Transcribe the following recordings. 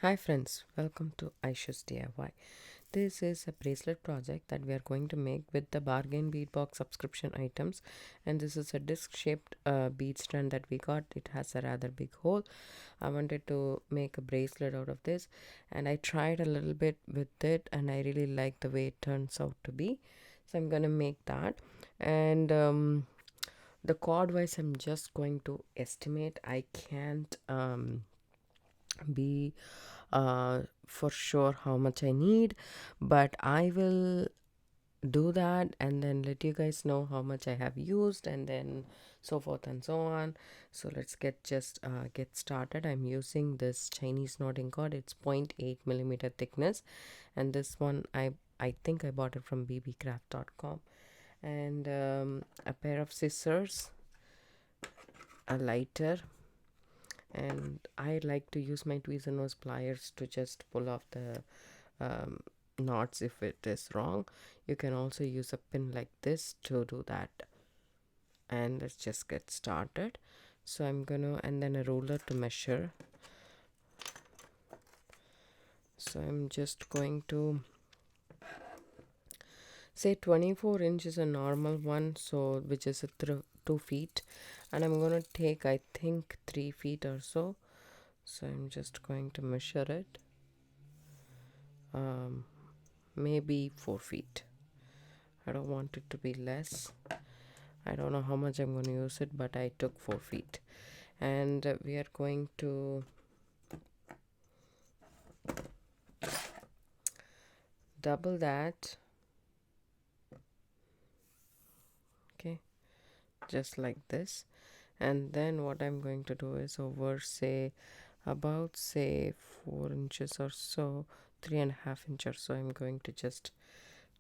Hi friends, welcome to Aishusdiy. This is a bracelet project that we are going to make with the bargain bead box subscription items, and this is a disc shaped bead strand that we got. It has a rather big hole. I wanted to make a bracelet out of this, and I tried a little bit with it and I really like the way it turns out to be, so I'm gonna make that. And the cord wise, I'm just going to estimate. I can't be for sure how much I need, but I will do that and then let you guys know how much I have used, and then so forth and so on. So let's get started. I'm using this Chinese knotting cord. It's 0.8 millimeter thickness, and this one I think I bought it from bbcraft.com. And a pair of scissors, a lighter, and I like to use my tweezer nose pliers to just pull off the um, knots if it is wrong. You can also use a pin like this to do that. And let's just get started. So I'm gonna, and then a ruler to measure. So I'm just going to say 24 inches a normal one, so which is a 2 feet, and I'm gonna take I think 3 feet or so. So I'm just going to measure it. Maybe 4 feet. I don't want it to be less. I don't know how much I'm going to use it, but I took 4 feet. And we are going to double that. Okay, just like this. And then what I'm going to do is over about 4 inches or so, 3.5 inches. So I'm going to just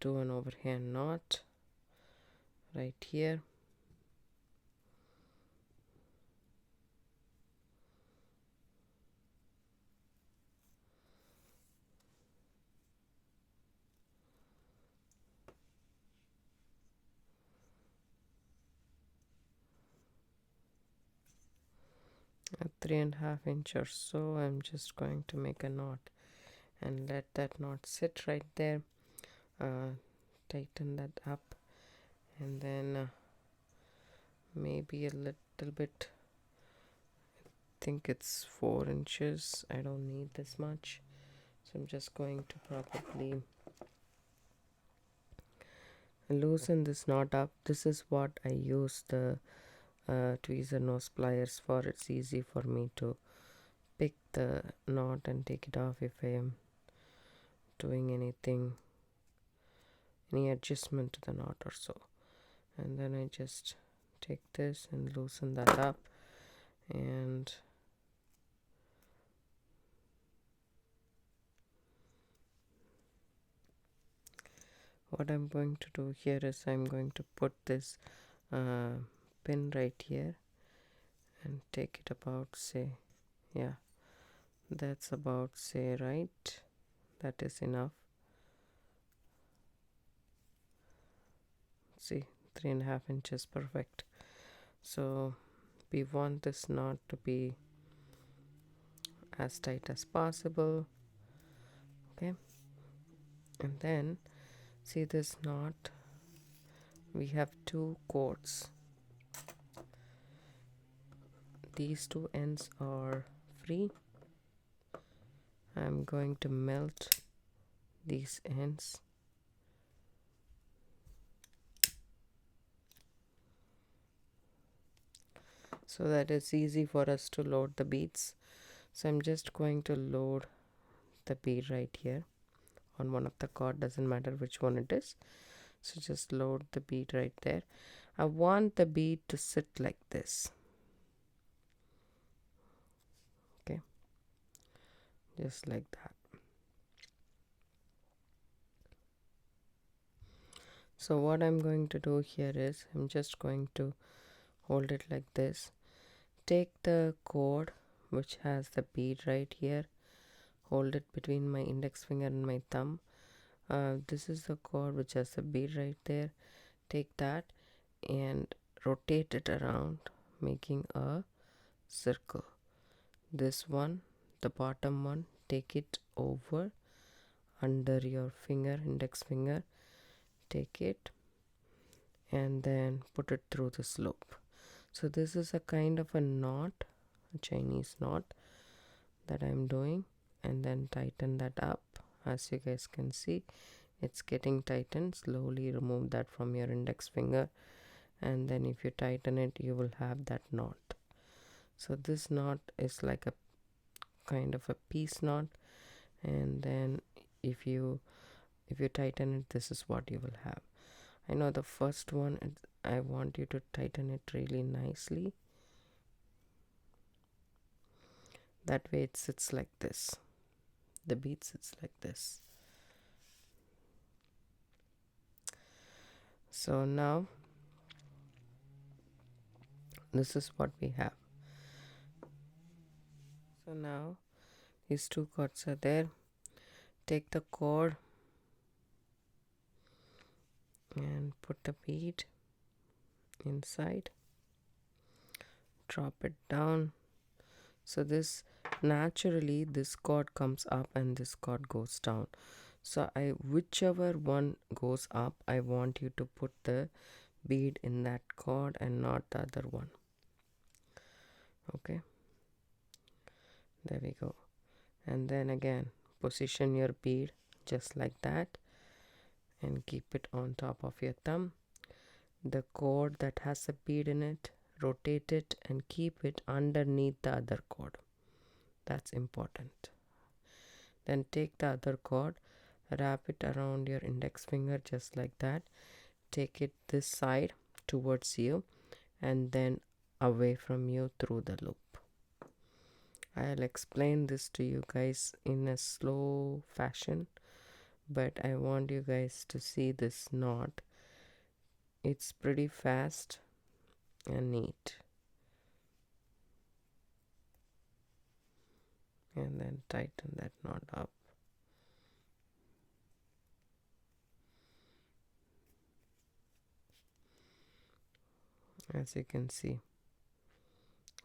do an overhand knot right here. At 3.5 inches or so, I'm just going to make a knot and let that knot sit right there. Tighten that up, and then maybe a little bit. I think it's 4 inches. I don't need this much, so I'm just going to probably loosen this knot up. This is what I use the tweezer nose pliers for. It's easy for me to pick the knot and take it off if I am doing any adjustment to the knot or so. And then I just take this and loosen that up, and what I'm going to do here is I'm going to put this pin right here and take it about that's about right, that is enough. See, 3.5 inches, perfect. So we want this knot to be as tight as possible. Okay, and then see this knot, we have 2 cords. These 2 ends are free. I'm going to melt these ends. So that it's easy for us to load the beads. So I'm just going to load the bead right here on one of the cord, doesn't matter which one it is. So just load the bead right there. I want the bead to sit like this. Okay, just like that. So what I'm going to do here is I'm just going to hold it like this. Take the cord which has the bead right here, hold it between my index finger and my thumb. This is the cord which has the bead right there. Take that and rotate it around, making a circle. This one, the bottom one, take it over under your finger, index finger, take it and then put it through this loop. So this is a kind of a knot, a Chinese knot that I'm doing, and then tighten that up. As you guys can see, it's getting tightened. Slowly remove that from your index finger, and then if you tighten it, you will have that knot. So this knot is like a kind of a piece knot, and then if you tighten it, this is what you will have. I know the first one, I want you to tighten it really nicely. That way it sits like this. The bead sits like this. So now this is what we have. So now these two cords are there. Take the cord and put the bead inside, drop it down. So this naturally, this cord comes up and this cord goes down. So whichever one goes up, I want you to put the bead in that cord and not the other one. Okay, there we go. And then again, position your bead just like that and keep it on top of your thumb. The cord that has a bead in it, rotate it and keep it underneath the other cord. That's important. Then take the other cord, wrap it around your index finger just like that. Take it this side towards you and then away from you through the loop. I'll explain this to you guys in a slow fashion, but I want you guys to see this knot. It's pretty fast and neat. And then tighten that knot up. As you can see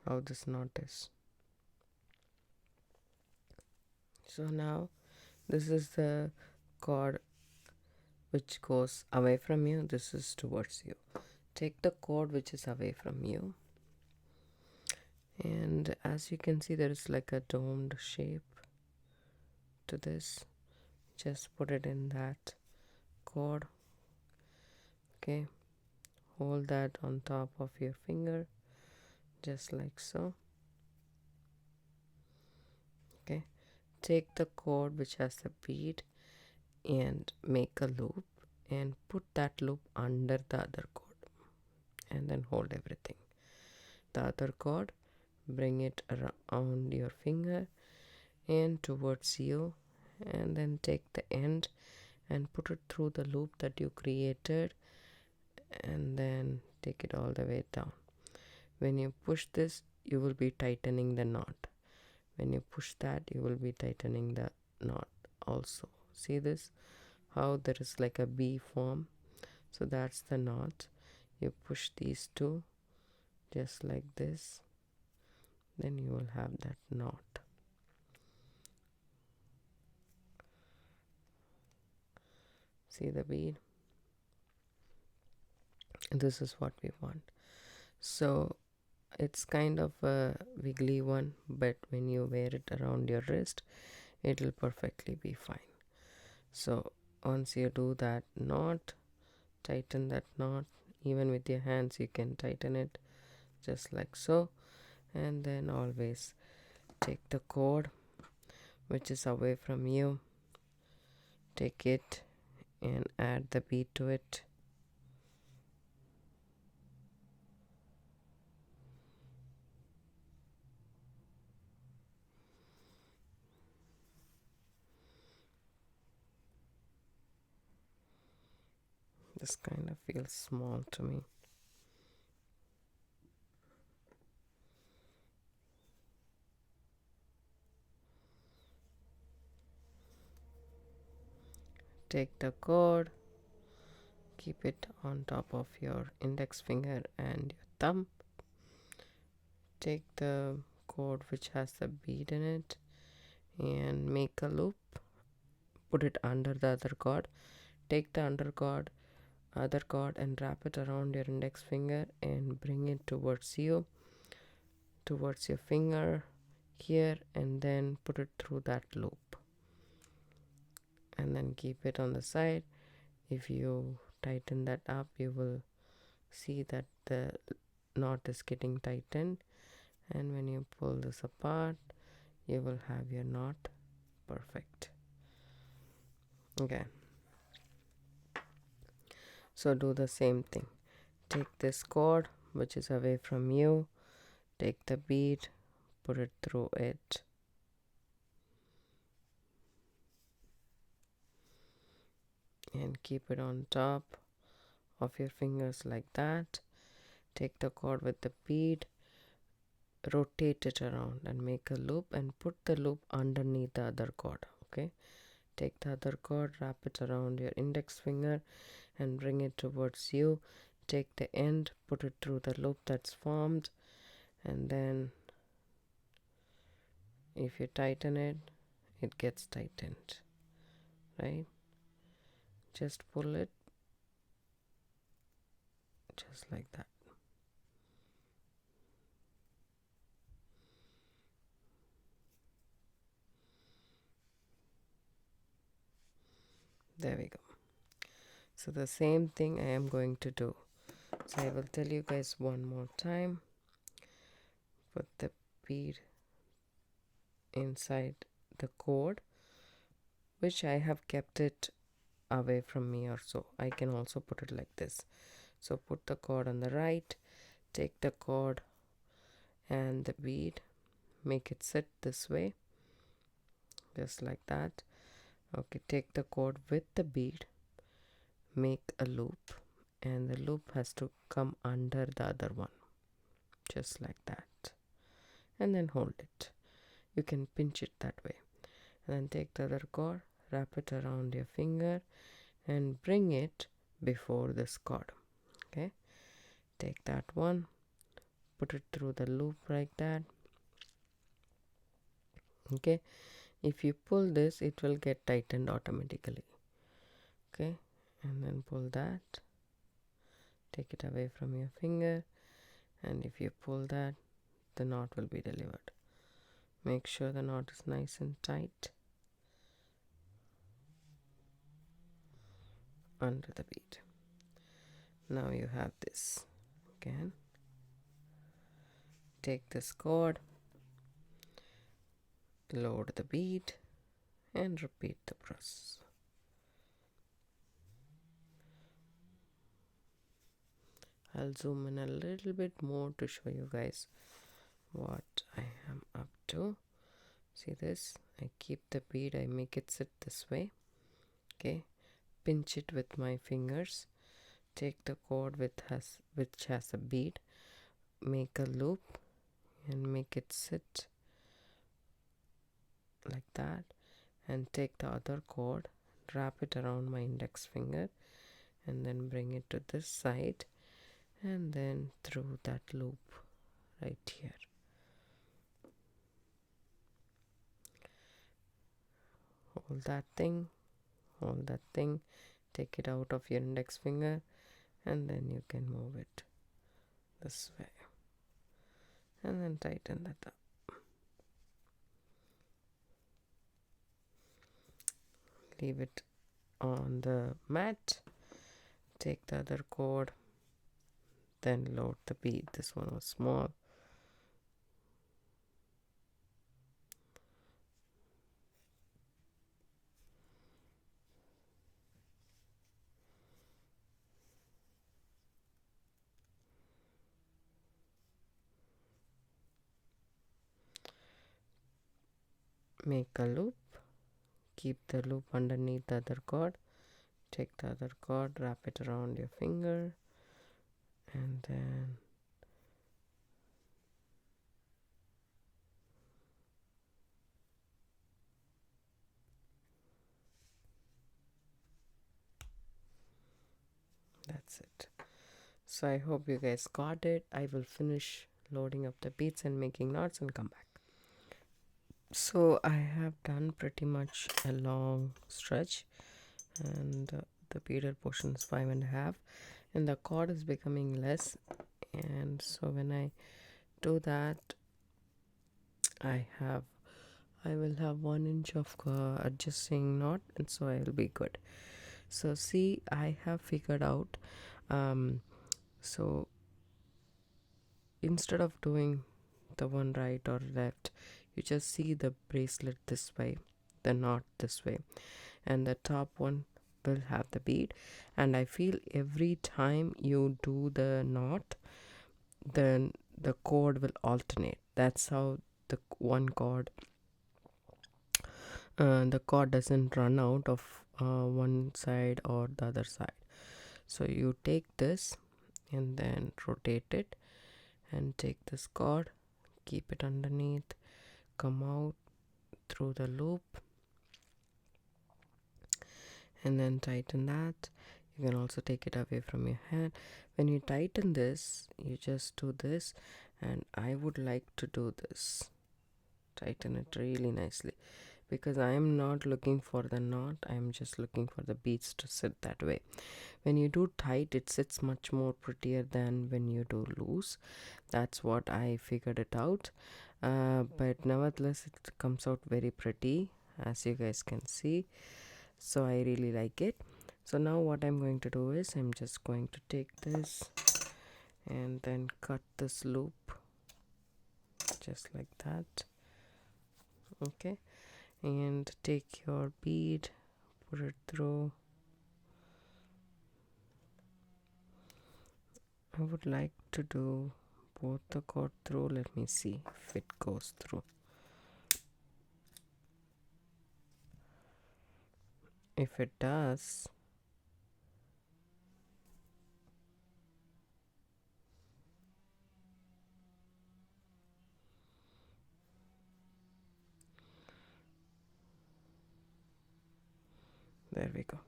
how this knot is. So now this is the cord which goes away from you. This is towards you. Take the cord which is away from you, and as you can see there is like a domed shape to this. Just put it in that cord. Okay, hold that on top of your finger just like so. Okay, take the cord which has the bead and make a loop and put that loop under the other cord and then hold everything. The other cord, bring it around your finger and towards you, and then take the end and put it through the loop that you created and then take it all the way down. When you push this, you will be tightening the knot. When you push that, you will be tightening the knot also. See this? How there is like a B form. So that's the knot. You push these two just like this. Then you will have that knot. See the bead? This is what we want. So it's kind of a wiggly one, but when you wear it around your wrist, it will perfectly be fine. So once you do that knot, tighten that knot. Even with your hands you can tighten it just like so, and then always take the cord which is away from you, take it and add the bead to it. This kind of feels small to me. Take the cord, keep it on top of your index finger and your thumb. Take the cord which has the bead in it and make a loop, put it under the other cord, take the other cord and wrap it around your index finger and bring it towards you, towards your finger here, and then put it through that loop and then keep it on the side. If you tighten that up, you will see that the knot is getting tightened, and when you pull this apart, you will have your knot perfect. Okay, so do the same thing. Take this cord which is away from you, take the bead, put it through it, and keep it on top of your fingers like that. Take the cord with the bead, rotate it around and make a loop and put the loop underneath the other cord. Okay, take the other cord, wrap it around your index finger and bring it towards you. Take the end, put it through the loop that's formed, and then if you tighten it, it gets tightened, right? Just pull it just like that. There we go. So the same thing I am going to do. So I will tell you guys one more time. Put the bead inside the cord, which I have kept it away from me, or so I can also put it like this. So put the cord on the right, take the cord and the bead, make it sit this way, just like that. Okay, take the cord with the bead, make a loop, and the loop has to come under the other one, just like that, and then hold it. You can pinch it that way, and then take the other cord, wrap it around your finger and bring it before this cord. Okay, take that one, put it through the loop like that. Okay, if you pull this, it will get tightened automatically. Okay, and then pull that, take it away from your finger, and if you pull that, the knot will be delivered. Make sure the knot is nice and tight under the bead. Now you have this. Again, take this cord, load the bead and repeat the process. I'll zoom in a little bit more to show you guys what I am up to. See this? I keep the bead, I make it sit this way. Okay, pinch it with my fingers, take the cord which has a bead, make a loop and make it sit like that, and take the other cord, wrap it around my index finger and then bring it to this side and then through that loop right here. Hold that thing, take it out of your index finger and then you can move it this way and then tighten that up. Leave it on the mat, take the other cord, then load the bead. This one was small. Make a loop, keep the loop underneath the other cord, take the other cord, wrap it around your finger and then that's it. So I hope you guys got it. I will finish loading up the beads and making knots and come back. So I have done pretty much a long stretch, and the beaded portion is 5.5, and the cord is becoming less. And so when I do that, I will have 1 inch of adjusting knot, and so I will be good. So see, I have figured out. So instead of doing the one right or left, you just see the bracelet this way, the knot this way, and the top one will have the bead. And I feel every time you do the knot, then the cord will alternate. That's how the the cord doesn't run out of one side or the other side. So you take this and then rotate it, and take this cord, keep it underneath, come out through the loop, and then tighten that. You can also take it away from your hand. When you tighten this, you just do this, and I would like to do this. Tighten it really nicely, because I am not looking for the knot, I am just looking for the beads to sit that way. When you do tight, it sits much more prettier than when you do loose. That's what I figured it out. But nevertheless, it comes out very pretty, as you guys can see. So I really like it. So now what I'm going to do is I'm just going to take this and then cut this loop just like that. Okay, and take your bead, put it through. I would like to do both the cord through. Let me see if it goes through. If it does, there we go.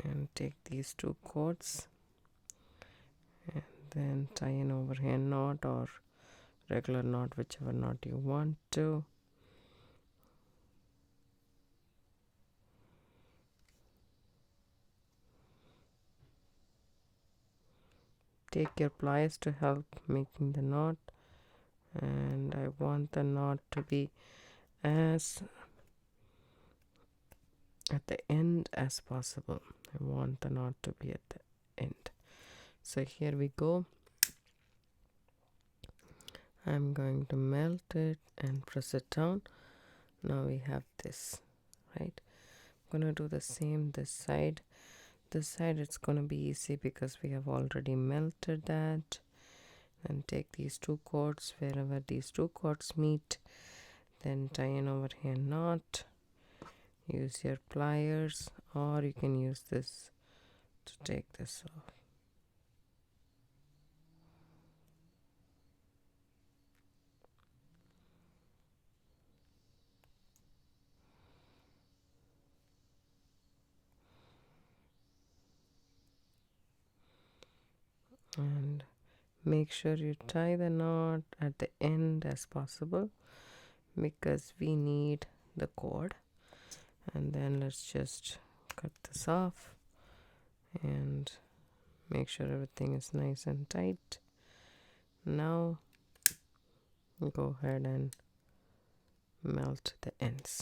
And take these two cords and then tie an overhand knot or regular knot, whichever knot you want to. Take your pliers to help making the knot, and I want the knot to be as at the end as possible. I want the knot to be at the end. So here we go. I'm going to melt it and press it down. Now we have this, right? I'm gonna do the same this side. This side it's gonna be easy because we have already melted that. And take these two cords, wherever these two cords meet, then tie an overhand knot. Use your pliers, or you can use this to take this off. And make sure you tie the knot at the end as possible, because we need the cord. And then let's just cut this off and make sure everything is nice and tight. Now go ahead and melt the ends.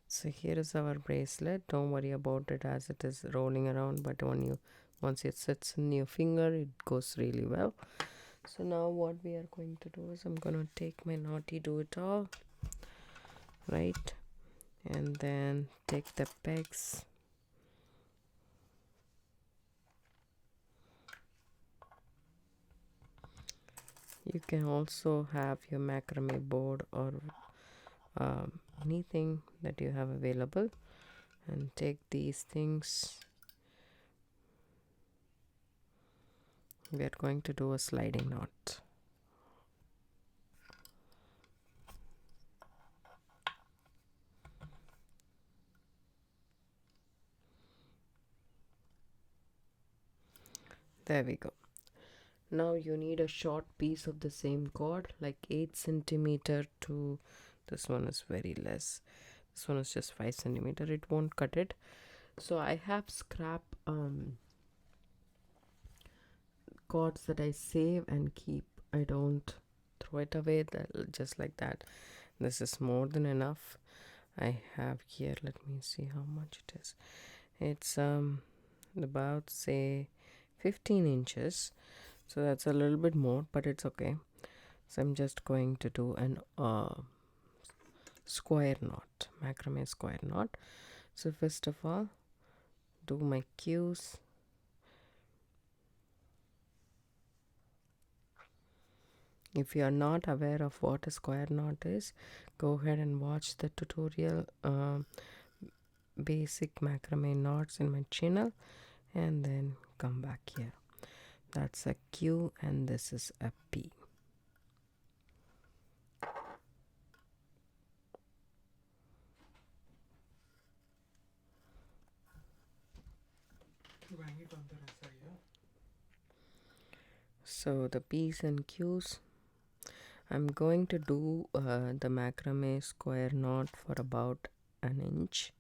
So here is our bracelet. Don't worry about it as it is rolling around, but once it sits in your finger, it goes really well. So now what we are going to do is I'm gonna take my naughty do it all, right, and then take the pegs, you can also have your macrame board or anything that you have available, and take these things. We are going to do a sliding knot. There we go. Now you need a short piece of the same cord, like 8 centimeter to, this one is very less, this one is just 5 centimeter, it won't cut it. So I have scrap cords that I save and keep. I don't throw it away just like that. This is more than enough. I have here, let me see how much it is. It's about, say, 15 inches, so that's a little bit more, but it's okay. So I'm just going to do an square knot, macrame square knot. So first of all, do my cues. If you are not aware of what a square knot is, go ahead and watch the tutorial basic macrame knots in my channel, and then come back here. That's a Q and this is a P. So the P's and Q's, I'm going to do the macrame square knot for about an inch.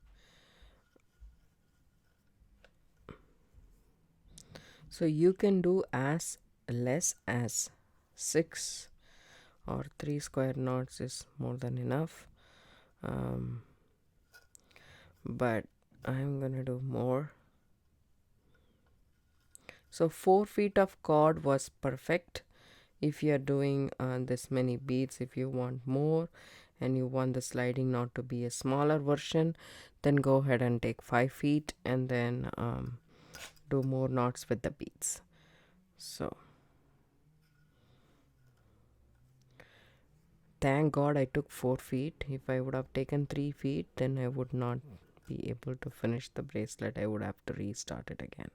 So you can do as less as 6 or 3 square knots is more than enough. But I'm gonna do more. So 4 feet of cord was perfect. If you are doing this many beads, if you want more and you want the sliding knot to be a smaller version, then go ahead and take 5 feet and then do more knots with the beads. So thank God I took 4 feet. If I would have taken 3 feet, then I would not be able to finish the bracelet. I would have to restart it again.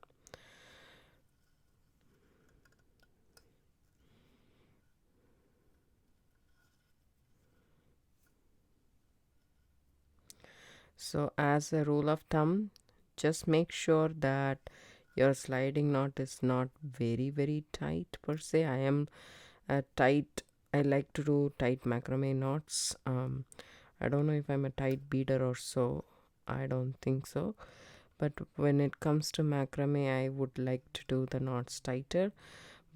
So as a rule of thumb, just make sure that your sliding knot is not very tight per se. I am I like to do tight macrame knots. I don't know if I'm a tight beader or so. I don't think so. But when it comes to macrame, I would like to do the knots tighter.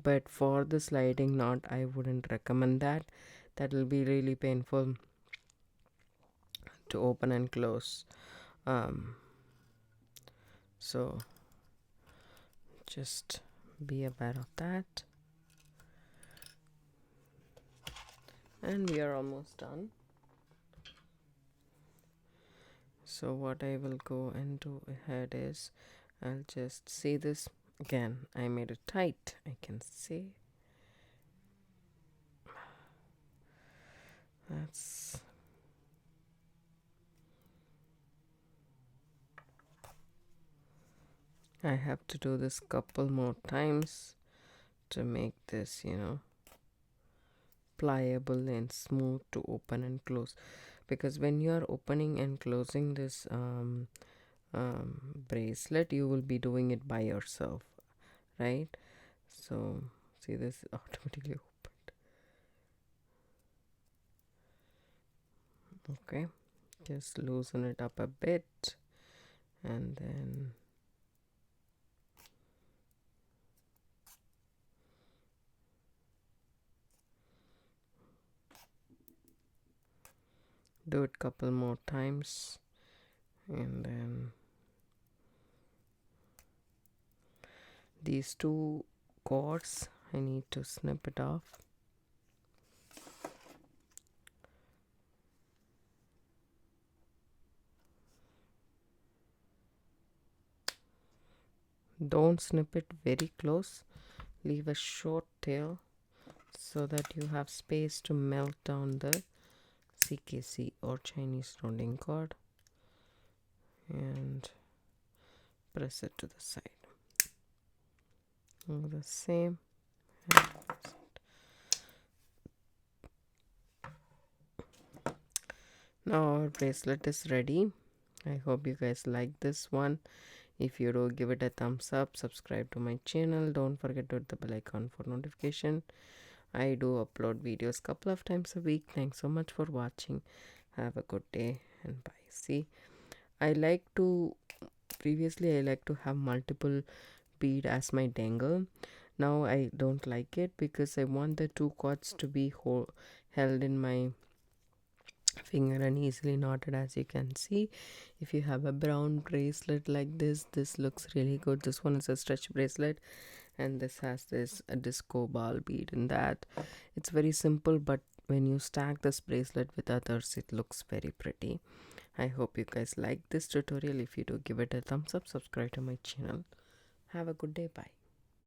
But for the sliding knot, I wouldn't recommend that. That will be really painful to open and close. So just be aware of that. And we are almost done. So what I will go and do ahead is I'll just see this again. I made it tight, I can see. That's I have to do this couple more times to make this, pliable and smooth to open and close. Because when you are opening and closing this bracelet, you will be doing it by yourself, right? So see, this is automatically opened. Okay, just loosen it up a bit and then do it couple more times, and then these two cords I need to snip it off. Don't snip it very close, leave a short tail so that you have space to melt down the CKC or Chinese rounding cord, and press it to the side. Do the same. Now our bracelet is ready. I hope you guys like this one. If you do, give it a thumbs up, subscribe to my channel, don't forget to hit the bell icon for notification. I do upload videos couple of times a week. Thanks so much for watching. Have a good day and bye. See, I like to previously I like to have multiple bead as my dangle. Now I don't like it because I want the two cords to be held in my finger and easily knotted. As you can see, if you have a brown bracelet like this looks really good. This one is a stretch bracelet and this has this a disco ball bead in that. It's very simple, but when you stack this bracelet with others, it looks very pretty. I hope you guys like this tutorial. If you do, give it a thumbs up, subscribe to my channel. Have a good day. Bye.